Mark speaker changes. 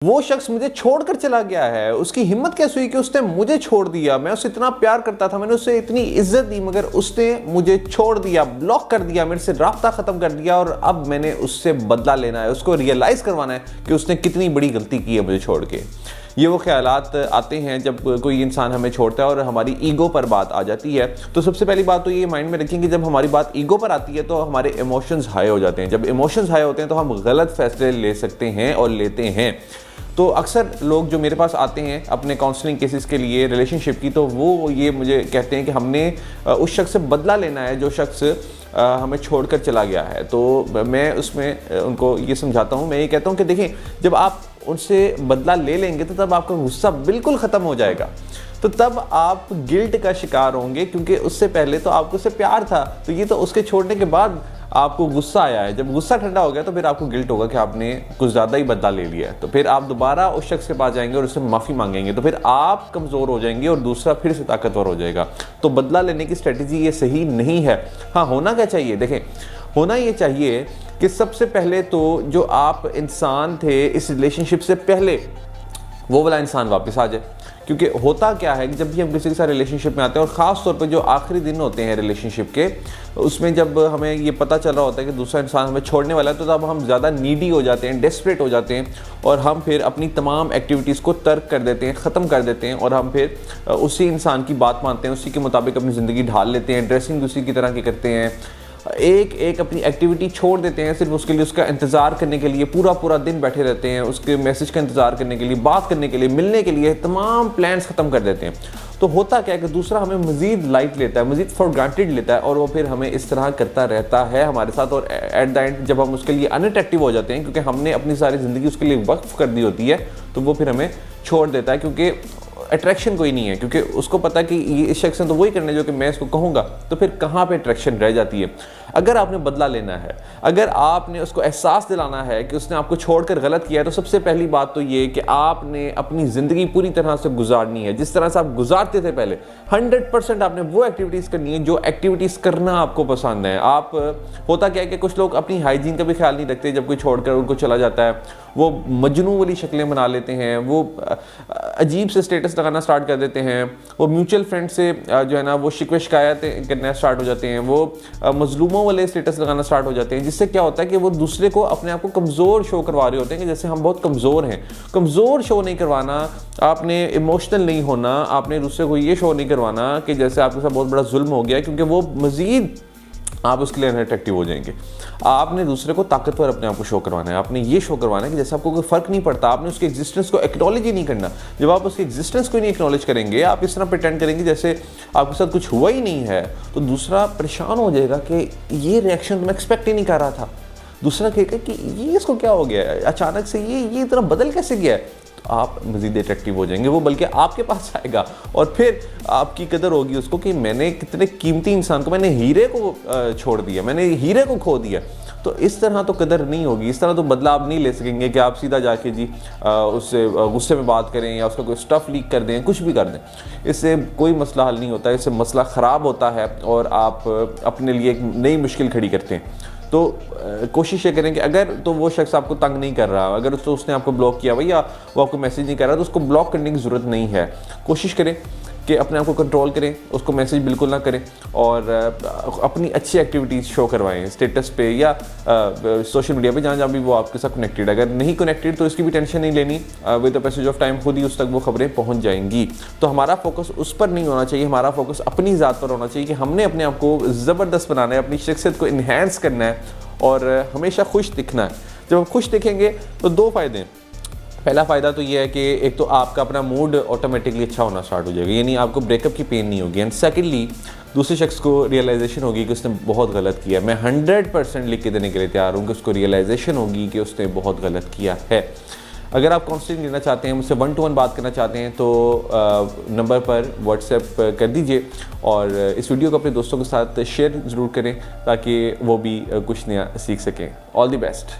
Speaker 1: وہ شخص مجھے چھوڑ کر چلا گیا ہے، اس کی ہمت کیسے ہوئی کہ اس نے مجھے چھوڑ دیا؟ میں اسے اتنا پیار کرتا تھا، میں نے اسے اتنی عزت دی، مگر اس نے مجھے چھوڑ دیا، بلاک کر دیا، میرے سے رابطہ ختم کر دیا، اور اب میں نے اس سے بدلہ لینا ہے، اس کو ریئلائز کروانا ہے کہ اس نے کتنی بڑی غلطی کی ہے مجھے چھوڑ کے۔ یہ وہ خیالات آتے ہیں جب کوئی انسان ہمیں چھوڑتا ہے اور ہماری ایگو پر بات آ جاتی ہے۔ تو سب سے پہلی بات تو یہ مائنڈ میں رکھیں کہ جب ہماری بات ایگو پر آتی ہے تو ہمارے ایموشنز ہائی ہو جاتے ہیں۔ جب ایموشنز ہائی ہوتے ہیں تو ہم غلط فیصلے لے سکتے ہیں اور لیتے ہیں۔ تو اکثر لوگ جو میرے پاس آتے ہیں اپنے کاؤنسلنگ کیسز کے لیے ریلیشن شپ کی، تو وہ یہ مجھے کہتے ہیں کہ ہم نے اس شخص سے بدلہ لینا ہے جو شخص ہمیں چھوڑ کر چلا گیا ہے۔ تو میں اس میں ان کو یہ سمجھاتا ہوں، میں یہ کہتا ہوں کہ دیکھیں، جب آپ ان سے بدلہ لے لیں گے تو تب آپ کا غصہ بالکل ختم ہو جائے گا، تو تب آپ گلٹ کا شکار ہوں گے، کیونکہ اس سے پہلے تو آپ کو اس سے پیار تھا، تو یہ تو اس کے چھوڑنے کے بعد آپ کو غصہ آیا ہے۔ جب غصہ ٹھنڈا ہو گیا تو پھر آپ کو گلٹ ہوگا کہ آپ نے کچھ زیادہ ہی بدلہ لے لیا ہے، تو پھر آپ دوبارہ اس شخص کے پاس جائیں گے اور اس سے معافی مانگیں گے، تو پھر آپ کمزور ہو جائیں گے اور دوسرا پھر سے طاقتور ہو جائے گا۔ تو بدلہ لینے کی اسٹریٹجی یہ صحیح نہیں ہے۔ ہاں، ہونا کیا چاہیے؟ دیکھیں، ہونا یہ چاہیے کہ سب سے پہلے تو جو آپ انسان تھے اس ریلیشن شپ سے پہلے، وہ والا انسان واپس آ جائے۔ کیونکہ ہوتا کیا ہے کہ جب بھی ہم کسی کے ساتھ ریلیشن شپ میں آتے ہیں، اور خاص طور پہ جو آخری دن ہوتے ہیں ریلیشن شپ کے، اس میں جب ہمیں یہ پتہ چل رہا ہوتا ہے کہ دوسرا انسان ہمیں چھوڑنے والا ہے، تو تب ہم زیادہ نیڈی ہو جاتے ہیں، ڈیسپریٹ ہو جاتے ہیں، اور ہم پھر اپنی تمام ایکٹیویٹیز کو ترک کر دیتے ہیں، ختم کر دیتے ہیں، اور ہم پھر اسی انسان کی بات مانتے ہیں، اسی کے مطابق اپنی زندگی ڈھال لیتے ہیں، ڈریسنگ اسی کی طرح کی کرتے ہیں، ایک اپنی ایکٹیویٹی چھوڑ دیتے ہیں صرف اس کے لیے، اس کا انتظار کرنے کے لیے پورا دن بیٹھے رہتے ہیں، اس کے میسج کا انتظار کرنے کے لیے، بات کرنے کے لیے، ملنے کے لیے، تمام پلانس ختم کر دیتے ہیں۔ تو ہوتا کیا ہے کہ دوسرا ہمیں مزید لائٹ لیتا ہے، مزید فار گرانٹیڈ لیتا ہے، اور وہ پھر ہمیں اس طرح کرتا رہتا ہے ہمارے ساتھ، اور ایٹ دا اینڈ جب ہم اس کے لیے ان اٹریکٹیو ہو جاتے ہیں، کیونکہ ہم نے اپنی ساری زندگی اس کے لیے وقف کر دی ہوتی ہے، تو وہ پھر ہمیں چھوڑ دیتا ہے، کیونکہ اٹریکشن کوئی نہیں ہے، کیونکہ اس کو پتا کہ اس شخص نے تو وہی کرنا ہے جو کہ میں اس کو کہوں گا، تو پھر کہاں پہ اٹریکشن رہ جاتی ہے۔ اگر آپ نے بدلہ لینا ہے، اگر آپ نے اس کو احساس دلانا ہے کہ اس نے آپ کو چھوڑ کر غلط کیا ہے، تو سب سے پہلی بات تو یہ کہ آپ نے اپنی زندگی پوری طرح سے گزارنی ہے جس طرح سے آپ گزارتے تھے پہلے۔ 100% آپ نے وہ ایکٹیویٹیز کرنی ہے جو ایکٹیویٹیز کرنا آپ کو پسند ہے۔ ہوتا کیا ہے کہ کچھ لوگ اپنی ہائیجین کا بھی خیال نہیں رکھتے، جب کوئی چھوڑ کر ان کو چلا جاتا ہے، وہ مجنوں والی شکلیں بنا لیتے ہیں، وہ عجیب سے اسٹیٹس لگانا سٹارٹ کر دیتے ہیں، وہ میوچل فرینڈ سے جو ہے نا وہ شکوے شکایتیں کرنا سٹارٹ ہو جاتے ہیں، وہ مظلوموں والے اسٹیٹس لگانا سٹارٹ ہو جاتے ہیں، جس سے کیا ہوتا ہے کہ وہ دوسرے کو اپنے آپ کو کمزور شو کروا رہے ہوتے ہیں کہ جیسے ہم بہت کمزور ہیں۔ کمزور شو نہیں کروانا، آپ نے ایموشنل نہیں ہونا، آپ نے دوسرے کو یہ شو نہیں کروانا کہ جیسے آپ کے ساتھ بہت بڑا ظلم ہو گیا، کیونکہ وہ مزید آپ اس کے لیے انٹریکٹیو ہو جائیں گے۔ آپ نے دوسرے کو طاقتور اپنے آپ کو شو کروانا ہے، آپ نے یہ شو کروانا ہے کہ جیسے آپ کو کوئی فرق نہیں پڑتا، آپ نے اس کی ایگزسٹنس کو ایکنالج ہی نہیں کرنا۔ جب آپ اس کی ایگزسٹنس کو ہی نہیں ایکنالج کریں گے، آپ اس طرح پریٹینڈ کریں گے جیسے آپ کے ساتھ کچھ ہوا ہی نہیں ہے، تو دوسرا پریشان ہو جائے گا کہ یہ ریئیکشن میں ایکسپیکٹ ہی نہیں کر رہا تھا۔ دوسرا کہے گا کہ یہ اس کو کیا ہو گیا ہے، اچانک سے یہ اتنا بدل کیسے گیا ہے؟ تو آپ مزید اٹریکٹیو ہو جائیں گے، وہ بلکہ آپ کے پاس آئے گا، اور پھر آپ کی قدر ہوگی اس کو کہ میں نے کتنے قیمتی انسان کو، میں نے ہیرے کو چھوڑ دیا، میں نے ہیرے کو کھو دیا۔ تو اس طرح تو قدر نہیں ہوگی، اس طرح تو بدلہ آپ نہیں لے سکیں گے کہ آپ سیدھا جا کے اس سے غصے میں بات کریں یا اس کا کوئی اسٹف لیک کر دیں، کچھ بھی کر دیں۔ اس سے کوئی مسئلہ حل نہیں ہوتا ہے، اس سے مسئلہ خراب ہوتا ہے اور آپ اپنے لیے ایک نئی مشکل کھڑی کرتے ہیں۔ تو کوشش یہ کریں کہ اگر تو وہ شخص آپ کو تنگ نہیں کر رہا، اگر اس نے آپ کو بلاک کیا ہوا یا وہ آپ کو میسیج نہیں کر رہا، تو اس کو بلاک کرنے کی ضرورت نہیں ہے۔ کوشش کریں کہ اپنے آپ کو کنٹرول کریں، اس کو میسیج بالکل نہ کریں، اور اپنی اچھی ایکٹیویٹیز شو کروائیں اسٹیٹس پہ یا سوشل میڈیا پہ، جہاں بھی وہ آپ کے ساتھ کنیکٹیڈ۔ اگر نہیں کنیکٹیڈ تو اس کی بھی ٹینشن نہیں لینی، with the passage of time خود ہی اس تک وہ خبریں پہنچ جائیں گی۔ تو ہمارا فوکس اس پر نہیں ہونا چاہیے، ہمارا فوکس اپنی ذات پر ہونا چاہیے کہ ہم نے اپنے آپ کو زبردست بنانا ہے، اپنی شخصیت کو انہینس کرنا ہے اور ہمیشہ خوش دکھنا ہے۔ جب ہم خوش دکھیں گے تو دو فائدے ہیں۔ پہلا فائدہ تو یہ ہے کہ ایک تو آپ کا اپنا موڈ آٹومیٹکلی اچھا ہونا سٹارٹ ہو جائے گا، یعنی آپ کو بریک اپ کی پین نہیں ہوگی، اینڈ سیکنڈلی دوسرے شخص کو ریئلائزیشن ہوگی کہ اس نے بہت غلط کیا۔ میں 100% لکھ کے دینے کے لیے تیار ہوں کہ اس کو ریئلائزیشن ہوگی کہ اس نے بہت غلط کیا ہے۔ اگر آپ کاؤنسلنگ لینا چاہتے ہیں، مجھ سے 1 to 1 بات کرنا چاہتے ہیں، تو نمبر پر واٹس ایپ کر دیجئے، اور اس ویڈیو کو اپنے دوستوں کے ساتھ شیئر ضرور کریں تاکہ وہ بھی کچھ نیا سیکھ سکیں۔ آل دی بیسٹ۔